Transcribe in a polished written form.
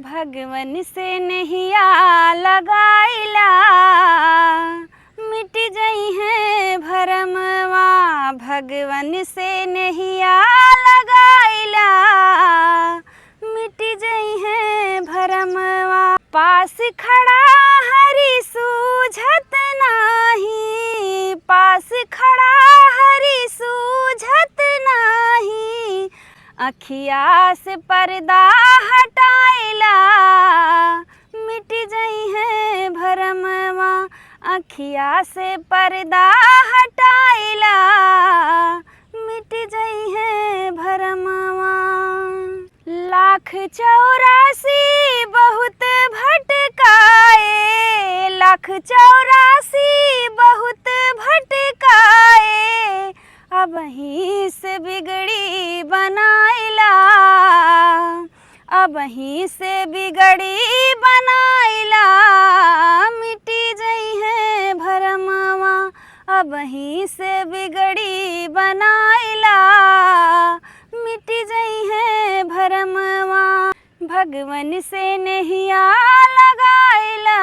भगवन से नहिया लगाइला, मिट जई है भरमवा। भगवन से नहिया लगाइला, मिट जई है भरमवा। पास खड़ा हरि सूझत नाही, पास खड़ा हरि सूझत नाही। अखिया से पर्दा हटाइला, मिट जई है भरमवा। अखिया से पर्दा हटाइला, मिट जई है भरमवा। 1,84 बहुत भटकाए, 1,84 बहुत भटकाए। अबहीं से बिगड़ी बनाइला, अबहीं से बिगड़ी बनाइला। मिटी जई है भरमवा, अबहीं से बिगड़ी बनाइला। मिटी जई है भरमवा। भगवन से नहिया लगाइला,